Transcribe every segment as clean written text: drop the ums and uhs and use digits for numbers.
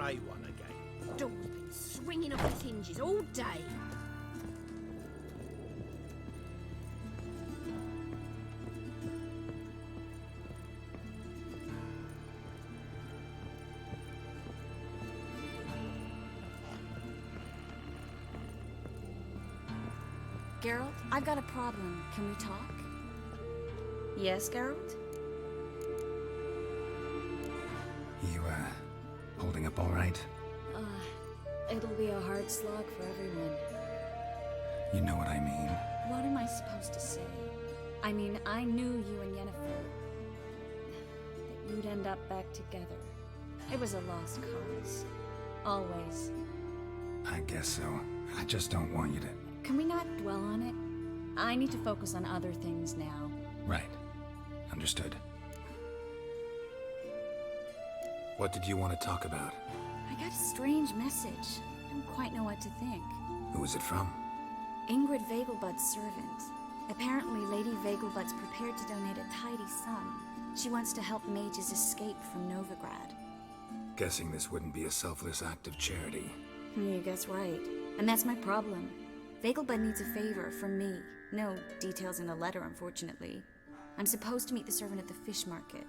grey one again. Door's been swinging off its hinges all day. Geralt, I've got a problem. Can we talk? Yes, Geralt? You, holding up all right? It'll be a hard slog for everyone. You know what I mean. What am I supposed to say? I mean, I knew you and Yennefer, that you'd end up back together. It was a lost cause. Always. I guess so. I just don't want you to... Can we not dwell on it? I need to focus on other things now. Right. Understood. What did you want to talk about? I got a strange message. I don't quite know what to think. Who was it from? Ingrid Vegelbud's servant. Apparently, Lady Vegelbud's prepared to donate a tidy sum. She wants to help mages escape from Novigrad. Guessing this wouldn't be a selfless act of charity. You guess right. And that's my problem. Vegelbud needs a favor from me. No details in a letter, unfortunately. I'm supposed to meet the servant at the fish market.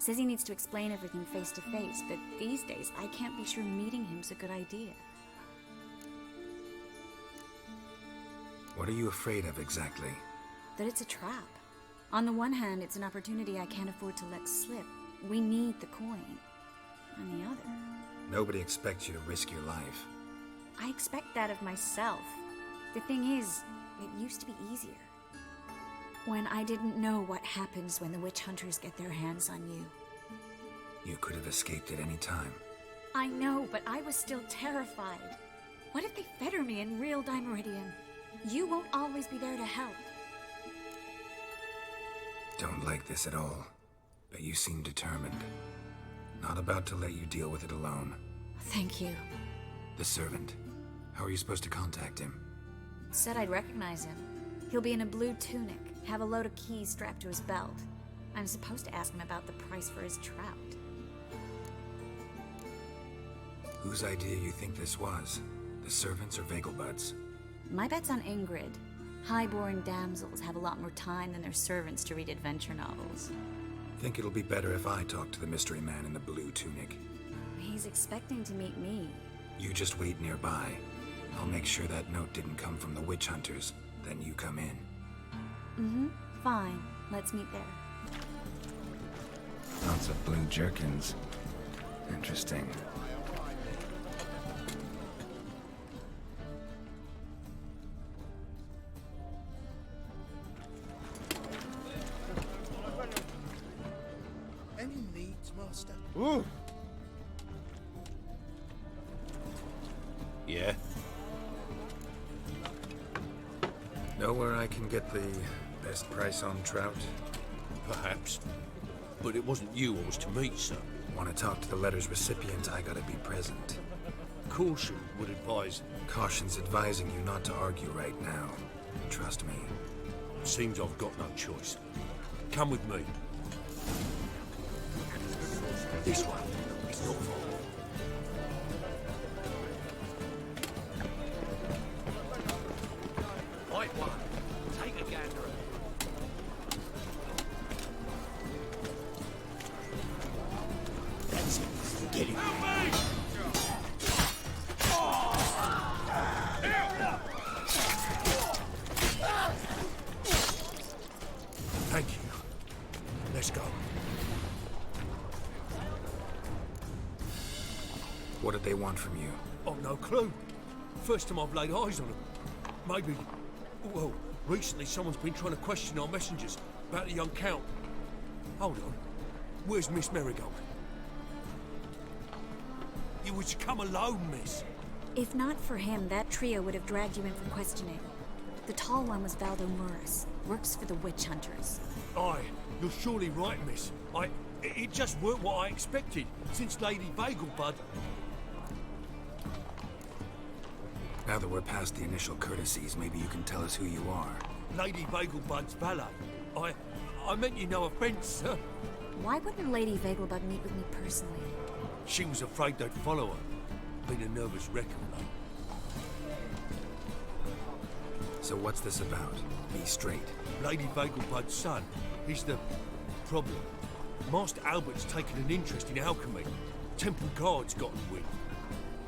Says he needs to explain everything face to face, but these days I can't be sure meeting him's a good idea. What are you afraid of exactly? That it's a trap. On the one hand, it's an opportunity I can't afford to let slip. We need the coin. On the other... Nobody expects you to risk your life. I expect that of myself. The thing is, it used to be easier. When I didn't know what happens when the witch hunters get their hands on you. You could have escaped at any time. I know, but I was still terrified. What if they fetter me in real Dimeridium? You won't always be there to help. Don't like this at all, but you seem determined. Not about to let you deal with it alone. Thank you. The servant. How are you supposed to contact him? Said I'd recognize him. He'll be in a blue tunic, have a load of keys strapped to his belt. I'm supposed to ask him about the price for his trout. Whose idea you think this was? The servants or Vegelbud's? My bet's on Ingrid. High-born damsels have a lot more time than their servants to read adventure novels. Think it'll be better if I talk to the mystery man in the blue tunic. He's expecting to meet me. You just wait nearby. I'll make sure that note didn't come from the witch hunters. Then you come in. Mm-hmm. Fine. Let's meet there. Lots of blue jerkins. Interesting. Any needs, Master? Ooh. Yeah. Know where I can get the best price on trout? Perhaps. But it wasn't you I was to meet, sir. Want to talk to the letter's recipient, I gotta be present. Caution would advise. Caution's advising you not to argue right now. Trust me. Seems I've got no choice. Come with me. This way. It's not far. Right one. Take a gander. That's it. Get him. Help me! Thank you. Let's go. What did they want from you? I've no clue. First time I've laid eyes on them. Maybe... Well, recently someone's been trying to question our messengers about the young Count. Hold on. Where's Miss Marigold? You was to come alone, miss. If not for him, that trio would have dragged you in for questioning. The tall one was Valdo Murris. Works for the witch hunters. Aye, you're surely right, miss. It just weren't what I expected, since Lady Vegelbud... Now that we're past the initial courtesies, maybe you can tell us who you are. Lady Vegelbud's valet. I meant you no offence, sir. Why wouldn't Lady Vegelbud meet with me personally? She was afraid they'd follow her. Been a nervous wreck of late. So what's this about? Be straight. Lady 𝘰𝘠𝘦's son, he's the problem. Master Albert's taken an interest in alchemy. Temple guards got him wind.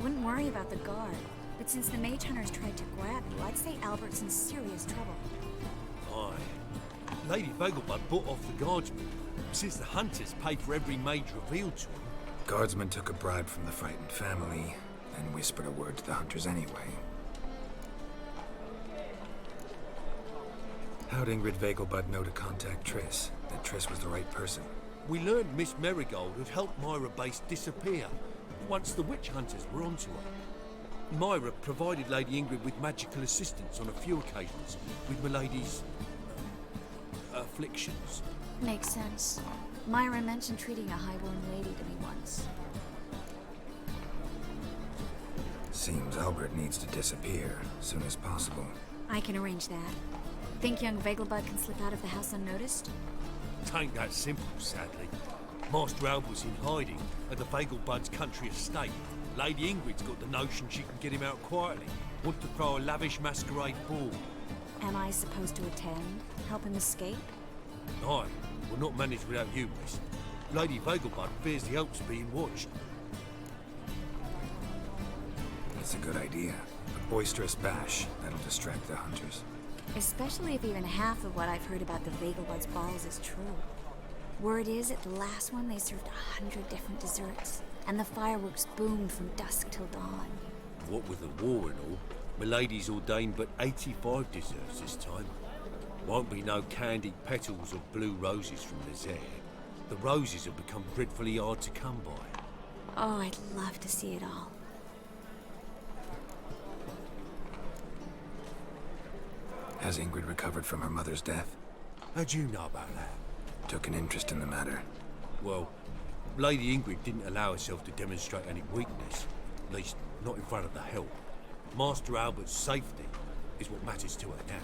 Wouldn't worry about the guard, but since the mage hunters tried to grab you, I'd say Albert's in serious trouble. Aye. Lady 𝘰𝘠𝘦 bought off the guardsmen, since the hunters pay for every mage revealed to them. Guardsmen took a bribe from the frightened family, and whispered a word to the hunters anyway. How'd Ingrid 𝘰𝘠𝘦 know to contact Triss? That Triss was the right person? We learned Miss Marigold had helped Myra Base disappear once the witch hunters were onto her. Myra provided Lady Ingrid with magical assistance on a few occasions with Milady's afflictions. Makes sense. Myra mentioned treating a highborn lady to me once. Seems Albert needs to disappear as soon as possible. I can arrange that. Think young 𝘰𝘠𝘦 can slip out of the house unnoticed? Tain't that simple, sadly. Master Albert's in hiding at the 𝘰𝘠𝘦's country estate. Lady Ingrid's got the notion she can get him out quietly. Wants to throw a lavish masquerade ball. Am I supposed to attend? Help him escape? Aye, will not manage without you, miss. Lady 𝘰𝘠𝘦 fears the Alps being watched. That's a good idea. A boisterous bash, that'll distract the hunters. Especially if even half of what I've heard about the 𝘰𝘠𝘦's balls is true. Word is, at the last one they served 100 different desserts, and the fireworks boomed from dusk till dawn. What with the war and all, Milady's ordained but 85 desserts this time. Won't be no candied petals or blue roses from the 𝘳𝘓. The roses have become dreadfully hard to come by. Oh, I'd love to see it all. Has Ingrid recovered from her mother's death? How'd you know about that? Took an interest in the matter. Well, Lady Ingrid didn't allow herself to demonstrate any weakness. At least, not in front of the help. Master Albert's safety is what matters to her now.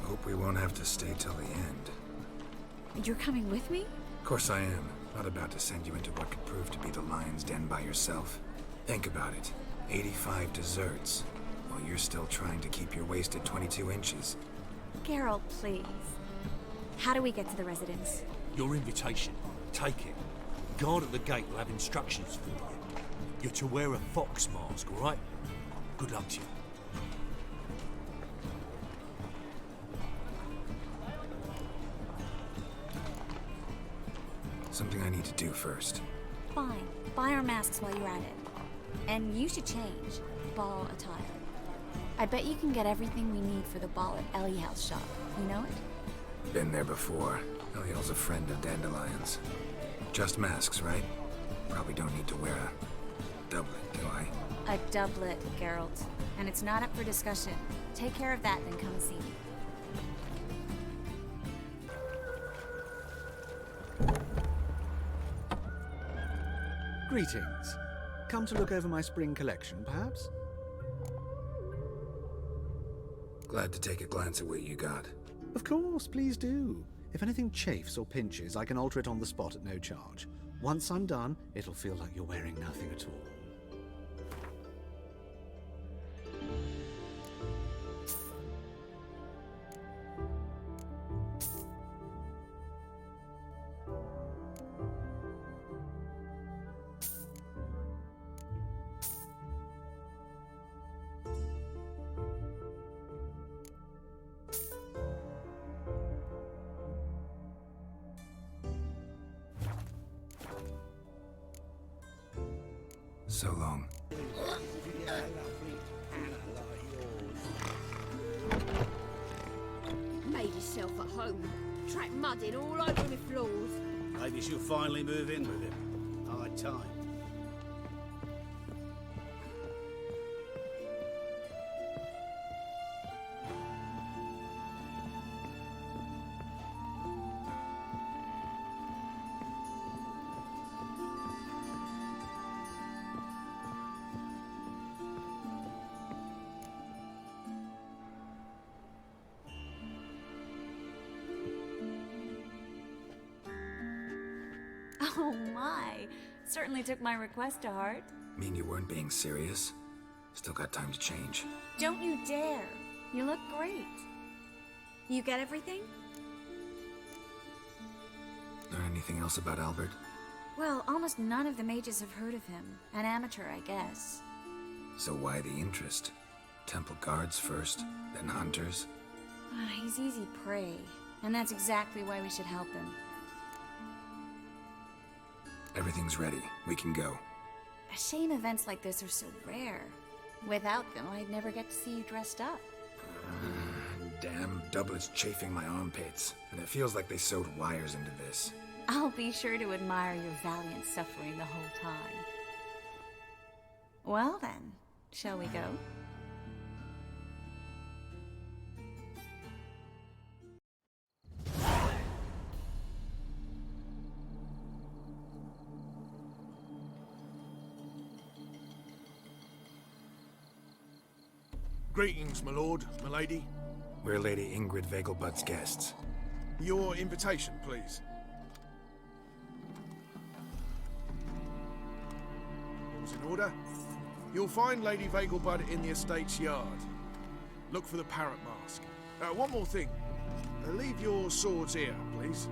Hope we won't have to stay till the end. You're coming with me? Of course I am. Not about to send you into what could prove to be the lion's den by yourself. Think about it. 85 desserts, while you're still trying to keep your waist at 22 inches. Geralt, please. How do we get to the residence? Your invitation. Take it. Guard at the gate will have instructions for you. You're to wear a fox mask, all right? Good luck to you. Something I need to do first. Fine. Buy our masks while you're at it. And you should change. Ball attire. I bet you can get everything we need for the ball at 𝘰𝘬𝘯𝑥 shop. You know it? Been there before. Eliel's a friend of Dandelion's. Just masks, right? Probably don't need to wear a doublet, do I? A doublet, Geralt. And it's not up for discussion. Take care of that, then come and see me. Greetings. Come to look over my spring collection, perhaps? Glad to take a glance at what you got. Of course, please do. If anything chafes or pinches, I can alter it on the spot at no charge. Once I'm done, it'll feel like you're wearing nothing at all. So long. Made yourself at home. Track mudded all over my floors. Maybe she'll finally move in with him. High time. Oh my! Certainly took my request to heart. Mean you weren't being serious? Still got time to change. Don't you dare. You look great. You get everything? Learn anything else about Albert? Well, almost none of the mages have heard of him. An amateur, I guess. So why the interest? Temple guards first, then hunters? He's easy prey, and that's exactly why we should help him. Everything's ready. We can go. A shame events like this are so rare. Without them, I'd never get to see you dressed up. Damn doublet's chafing my armpits, and it feels like they sewed wires into this. I'll be sure to admire your valiant suffering the whole time. Well then, shall we go? Greetings, my lord, my lady. We're Lady Ingrid Vegelbud's guests. Your invitation, please. All's in order. You'll find Lady Vegelbud in the estate's yard. Look for the parrot mask. One more thing. Leave your swords here, please.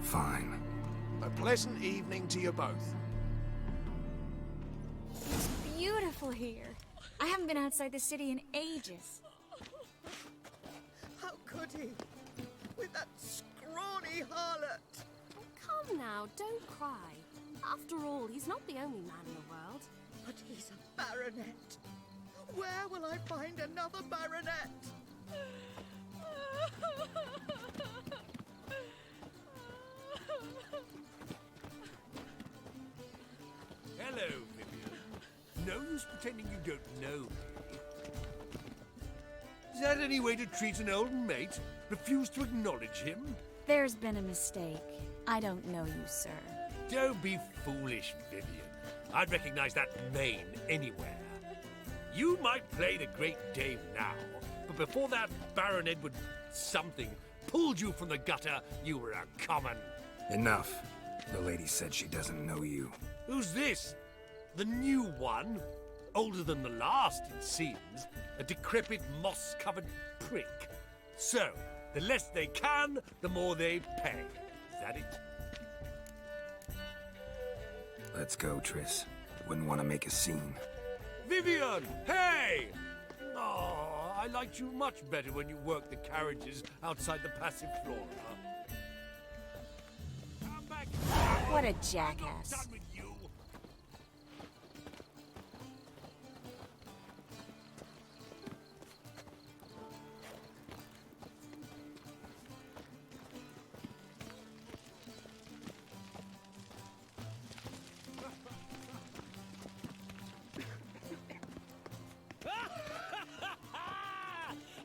Fine. A pleasant evening to you both. It's beautiful here. I haven't been outside the city in ages. How could he? With that scrawny harlot! Come now, don't cry. After all, he's not the only man in the world. But he's a baronet. Where will I find another baronet? Hello, Vivian. No use pretending you don't know me. Is that any way to treat an old mate? Refuse to acknowledge him? There's been a mistake. I don't know you, sir. Don't be foolish, Vivian. I'd recognize that mane anywhere. You might play the great dame now, but before that Baron Edward something pulled you from the gutter, you were a common. Enough. The lady said she doesn't know you. Who's this? The new one? Older than the last, it seems. A decrepit, moss-covered prick. So, the less they can, the more they pay. Is that it? Let's go, Triss. Wouldn't want to make a scene. Vivian! Hey! Oh, I liked you much better when you worked the carriages outside the passive flora. Come back! What a I'm not jackass. done with you!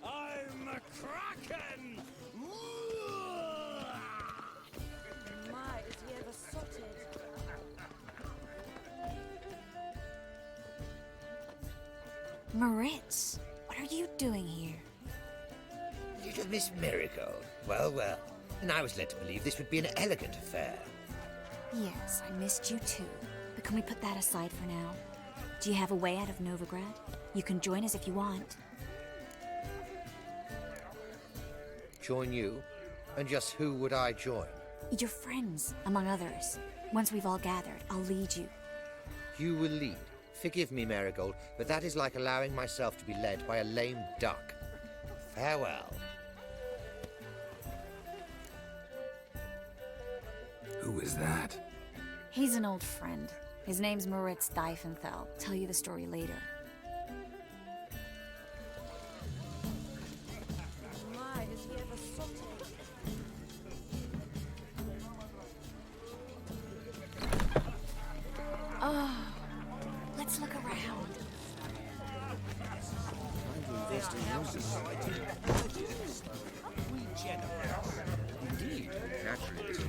I'm a kraken! My, is he ever sotted? Moritz, what are you doing here? Little Miss Marigold. Well, well. And I was led to believe this would be an elegant affair. Yes, I missed you too. But can we put that aside for now? Do you have a way out of Novigrad? You can join us if you want. Join you? And just who would I join? Your friends, among others. Once we've all gathered, I'll lead you. You will lead. Forgive me, Marigold, but that is like allowing myself to be led by a lame duck. Farewell. Who is that? He's an old friend. His name's Moritz Diefenthal. Tell you the story later. My, is he ever sotted? Oh, let's look around. Indeed. Naturally, it's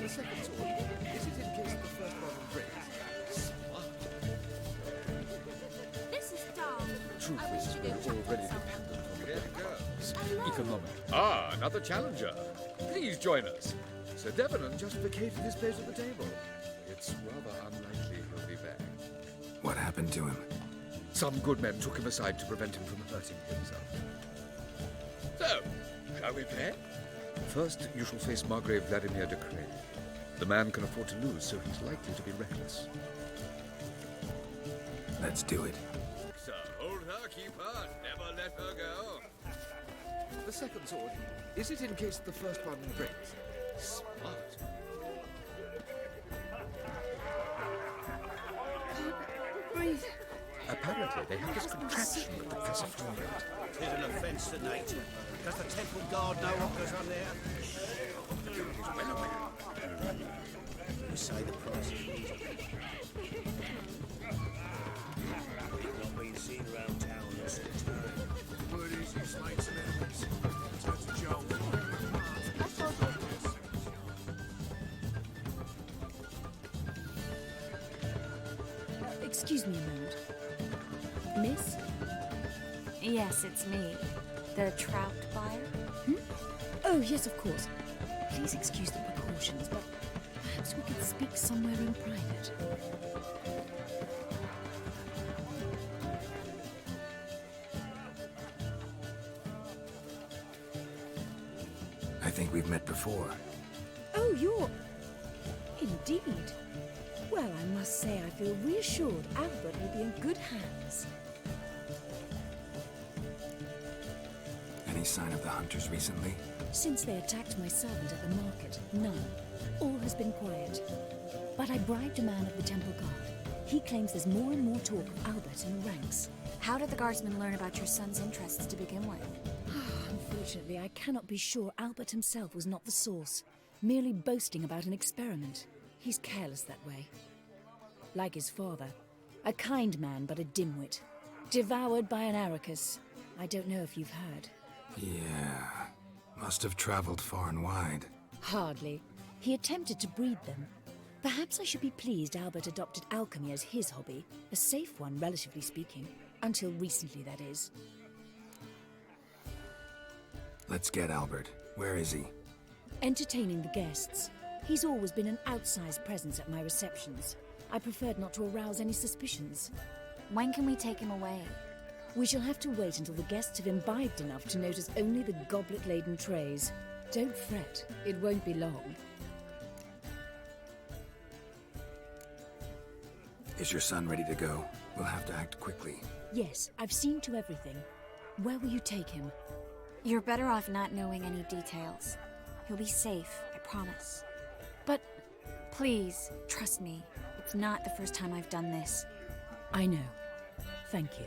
The second sword, is it in case the first one breaks? This is dull. Truth I wish is, to we're go chat already with someone. dependent on the break. economic. Ah, another challenger. Please join us. Sir Devenant just vacated his place at the table. It's rather unlikely he'll be back. What happened to him? Some good men took him aside to prevent him from hurting himself. So, shall we play? First, you shall face Margrave Vladimir de Cray. The man can afford to lose, so he's likely to be reckless. Let's do it. So hold her, keep her, never let her go. The second sword, is it in case the first one breaks? Smart. Breathe. Apparently, they have this contraption that the Professor found out. It is an offence to nature. Does the temple guard know what goes on there? You say the price is reasonable. Not been seen around town in some time. Word is you've made some enemies. Turn to Joel. Excuse me a moment. Miss? Yes, it's me. The trout buyer? Oh, yes, of course. Please excuse the precautions, but perhaps we could speak somewhere in private. I think we've met before. Oh, you're... Indeed. Well, I must say I feel reassured Albert will be in good hands. Any sign of the hunters recently? Since they attacked my servant at the market, none. All has been quiet. But I bribed a man of the Temple Guard. He claims there's more and more talk of Albert in the ranks. How did the guardsmen learn about your son's interests to begin with? Unfortunately, I cannot be sure Albert himself was not the source, merely boasting about an experiment. He's careless that way. Like his father. A kind man, but a dimwit. Devoured by an Arrakis. I don't know if you've heard. Yeah. Must have traveled far and wide. Hardly. He attempted to breed them. Perhaps I should be pleased Albert adopted alchemy as his hobby. A safe one, relatively speaking. Until recently, that is. Let's get Albert. Where is he? Entertaining the guests. He's always been an outsized presence at my receptions. I preferred not to arouse any suspicions. When can we take him away? We shall have to wait until the guests have imbibed enough to notice only the goblet-laden trays. Don't fret, it won't be long. Is your son ready to go? We'll have to act quickly. Yes, I've seen to everything. Where will you take him? You're better off not knowing any details. He'll be safe, I promise. But... Please, trust me. It's not the first time I've done this. I know. Thank you.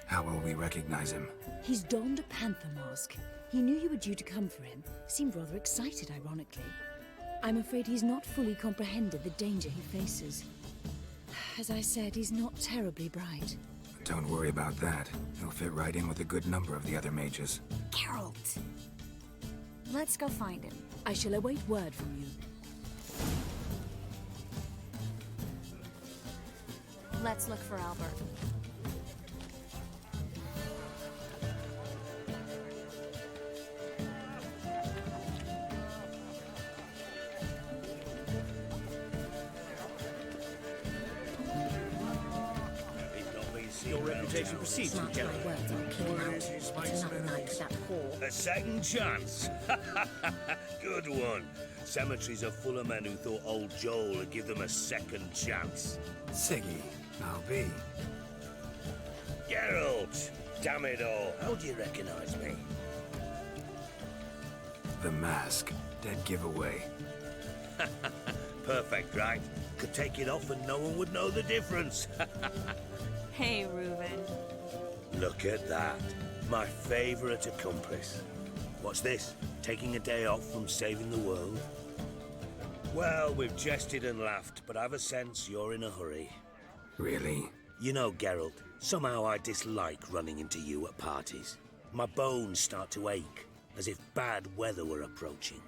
How will we recognize him? He's donned a panther mask. He knew you were due to come for him. Seemed rather excited, ironically. I'm afraid he's not fully comprehended the danger he faces. As I said, he's not terribly bright. Don't worry about that. He'll fit right in with a good number of the other mages. Geralt! Let's go find him. I shall await word from you. Let's look for Albert. Your reputation precedes you, Mark my Geralt. words, I'll kill him out. It's another night for that whore. A second chance. Good one. Cemeteries are full of men who thought old Joel would give them a second chance. Siggy, I'll be. Geralt! Damn it all. How do you recognize me? The mask. Dead giveaway. Perfect, right? Could take it off and no one would know the difference. Hey, Reuben. Look at that. My favorite accomplice. What's this? Taking a day off from saving the world? Well, we've jested and laughed, but I've a sense you're in a hurry. Really? You know, Geralt, somehow I dislike running into you at parties. My bones start to ache, as if bad weather were approaching.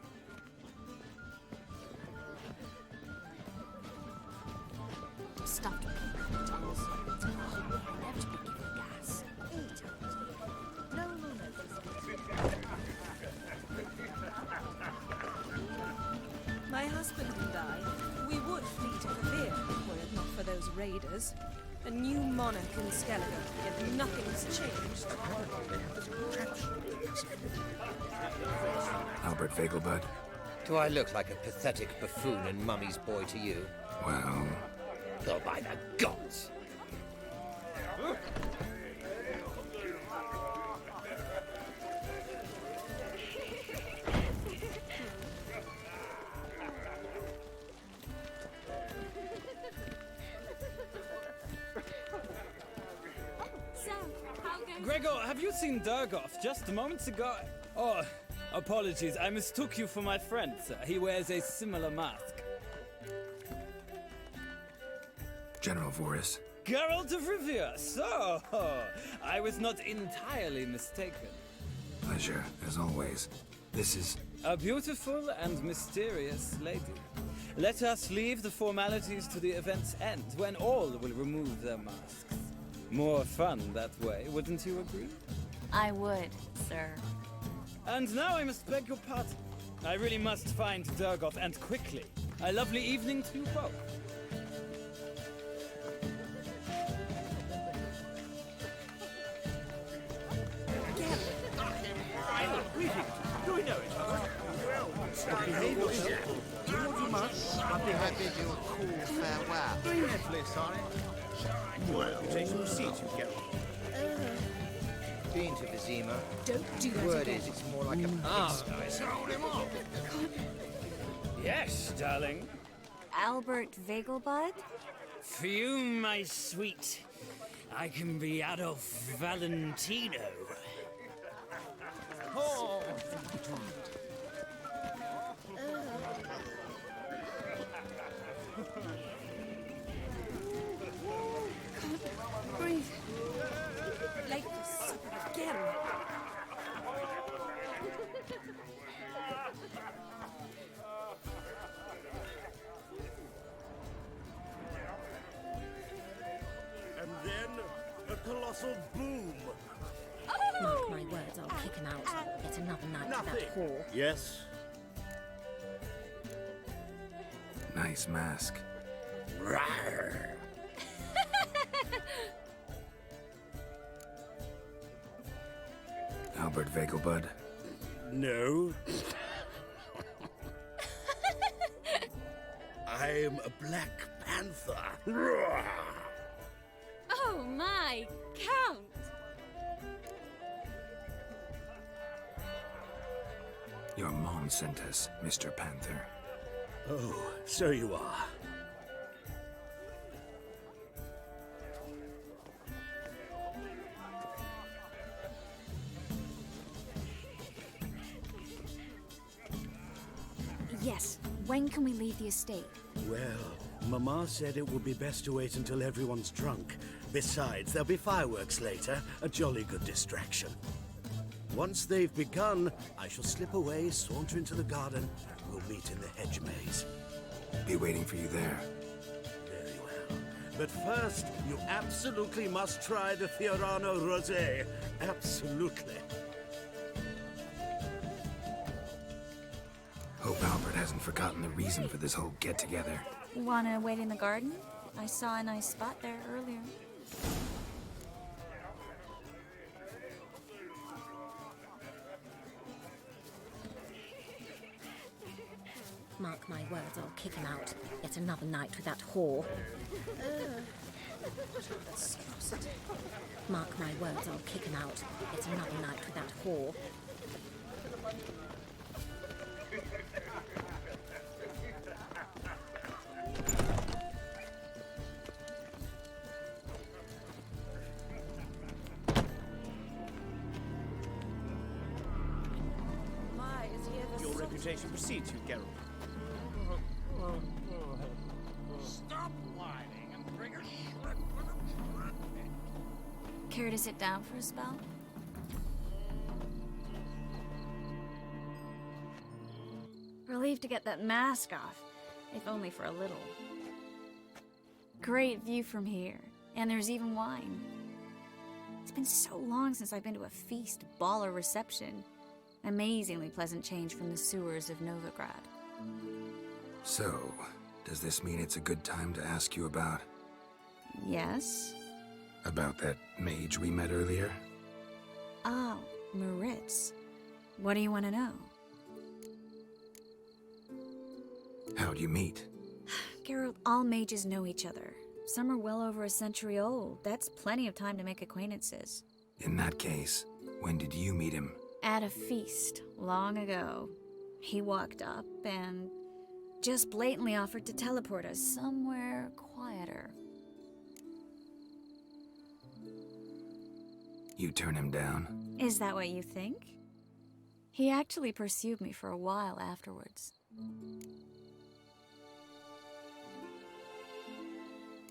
Stuffed peanut dolls. I never to be given gas. 8 times. raiders. A new monarch in Skellige, yet nothing's changed. Albert Vegelbud? Do I look like a pathetic buffoon and mummy's boy to you? Well... Oh, by the gods! Gregor, have you seen Durgoff just moments ago? Oh, apologies, I mistook you for my friend, sir. He wears a similar mask. General Voris. Geralt of Rivia, so I was not entirely mistaken. Pleasure, as always. This is... a beautiful and mysterious lady. Let us leave the formalities to the event's end, when all will remove their masks. More fun that way, wouldn't you agree? I would, sir. And now I must beg your pardon. I really must find Durgoff, and quickly. A lovely evening to you both. Do we know each other? Well, behave yourself. Do you do much? I think I bid you a cool farewell. Dreadfully sorry. Well, take some seats, you get. Been to Vezima. Don't do that Word again. is, it's more like a pigsty. Yes, darling. Albert Vegelbud? Fume, my sweet. I can be Adolf Valentino. Oh. Breathe. Like this again. And then a colossal boom. Mark my words, I'll kick him out. Yet another night to that whore. Yes. Nice mask. Rawr. Albert Vegelbud. No. I'm a Black Panther. Rawr. Oh my, Count! Your mom sent us, Mr. Panther. Oh, so you are. Yes. When can we leave the estate? Well, Mama said it would be best to wait until everyone's drunk. Besides, there'll be fireworks later, a jolly good distraction. Once they've begun, I shall slip away, saunter into the garden. We'll meet in the hedge maze. Be waiting for you there. Very well. But first, you absolutely must try the Fiorano Rosé. Absolutely. Hope Albert hasn't forgotten the reason for this whole get-together. Wanna wait in the garden? I saw a nice spot there earlier. Mark my words, I'll kick him out. Yet another night with that whore. Mark my words, I'll kick him out. Yet another night with that whore. Your reputation precedes you, Geralt. Stop whining and bring a shrimp for the traffic. Care to sit down for a spell? Relieved to get that mask off, if only for a little. Great view from here, and there's even wine. It's been so long since I've been to a feast, ball, or reception. Amazingly pleasant change from the sewers of Novigrad. So, does this mean it's a good time to ask you about... Yes? About that mage we met earlier? Oh, Moritz. What do you want to know? How'd you meet? Geralt, all mages know each other. Some are well over a century old. That's plenty of time to make acquaintances. In that case, when did you meet him? At a feast, long ago. He walked up and just blatantly offered to teleport us somewhere quieter. You turn him down? Is that what you think? He actually pursued me for a while afterwards.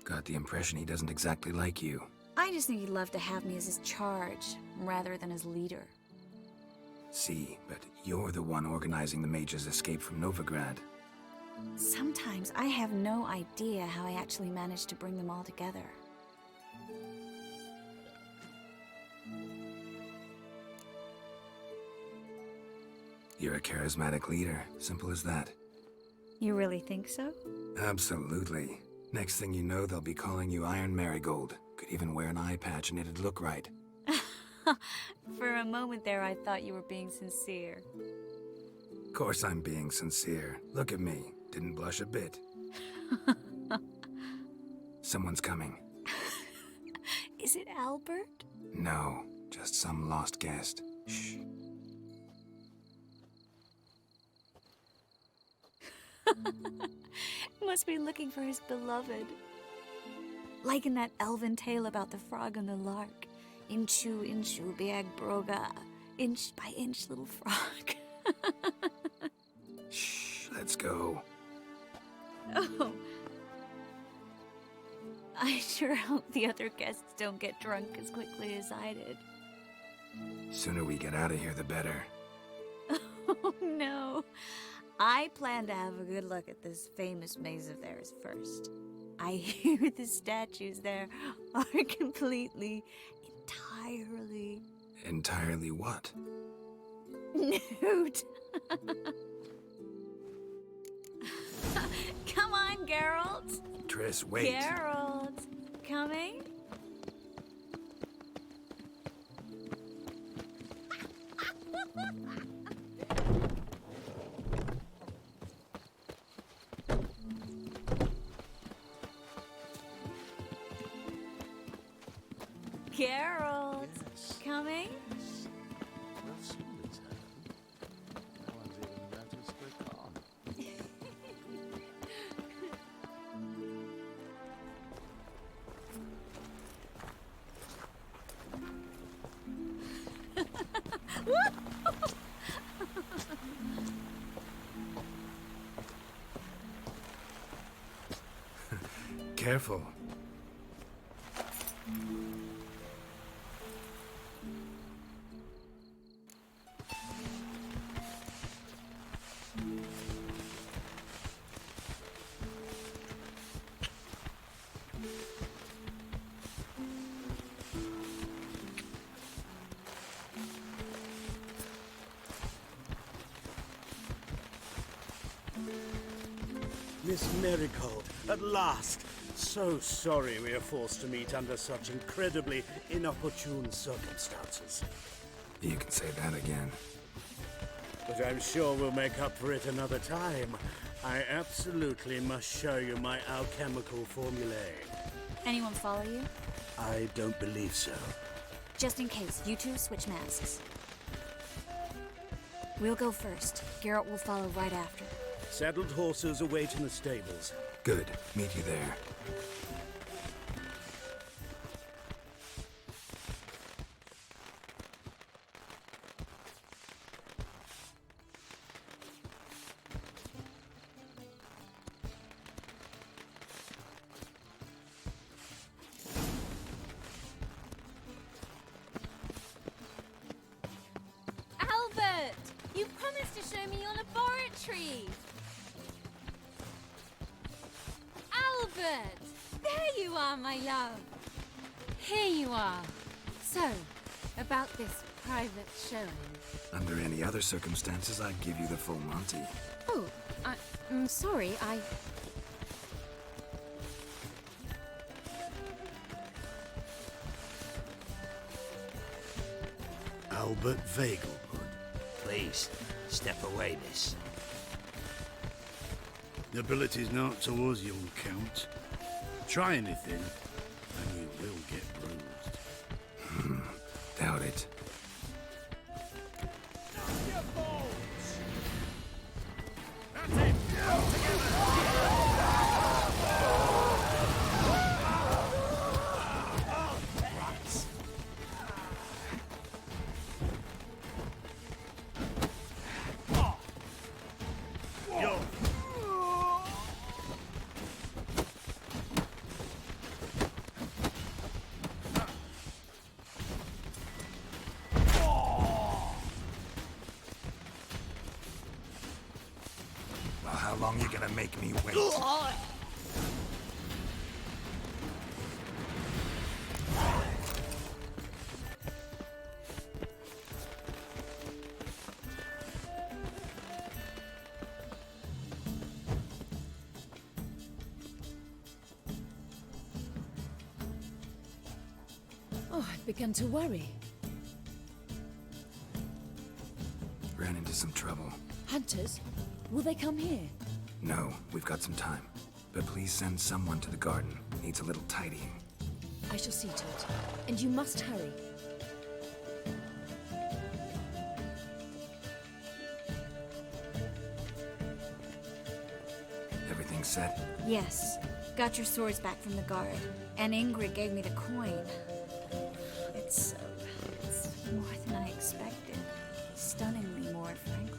Got the impression he doesn't exactly like you. I just think he'd love to have me as his charge, rather than his leader. See, but you're the one organizing the mage's escape from Novigrad. Sometimes I have no idea how I actually managed to bring them all together. You're a charismatic leader, simple as that. You really think so? Absolutely. Next thing you know, they'll be calling you Iron Marigold. Could even wear an eye patch and it'd look right. For a moment there, I thought you were being sincere. Of course I'm being sincere. Look at me. Didn't blush a bit. Someone's coming. Is it Albert? No, just some lost guest. Shh. Must be looking for his beloved. Like in that elven tale about the frog and the lark. Inchu, inchu, 𝘭𝘰𝘤𝘁. Inch by inch, little frog. Shh, let's go. Oh. I sure hope the other guests don't get drunk as quickly as I did. Sooner we get out of here, the better. Oh, no. I plan to have a good look at this famous maze of theirs first. I hear the statues there are completely, entirely... Entirely what? Nude. Come on, Geralt. Triss, wait. Geralt, coming? Geralt, coming? We'll soon return. No one's even noticed we're gone. Careful. Miss Marigold, at last! So sorry we are forced to meet under such incredibly inopportune circumstances. You can say that again. But I'm sure we'll make up for it another time. I absolutely must show you my alchemical formulae. Anyone follow you? I don't believe so. Just in case, you two switch masks. We'll go first. Geralt will follow right after. Saddled horses await in the stables. Good. Meet you there. Albert! You promised to show me your laboratory! Albert! There you are, my love! Here you are. So, about this private showing. Under any other circumstances, I'd give you the full Monty. Oh, I'm sorry, Albert Vegelbud. Please, step away, miss. Nobility's not towards young Count. Try anything, and you will get bruised. Doubt it. Well, how long you gonna make me wait? Oh, I've begun to worry. Ran into some trouble. Hunters? Will they come here? No, we've got some time. But please send someone to the garden. Needs a little tidying. I shall see to it. And you must hurry. Everything set? Yes. Got your swords back from the guard. And Ingrid gave me the coin. It's more than I expected. Stunningly more, frankly.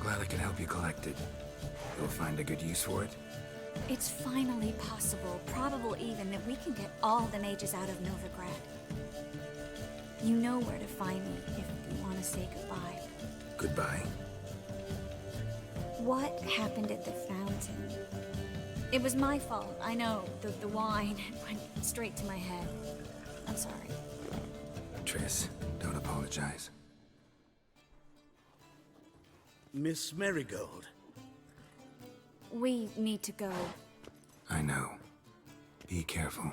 Glad I could help you collect it. You'll find a good use for it? It's finally possible, probable even, that we can get all the mages out of Novigrad. You know where to find me if you want to say goodbye. Goodbye. What happened at the fountain? It was my fault, I know. The wine went straight to my head. I'm sorry. Triss, don't apologize. Miss Marigold. We need to go. I know. Be careful.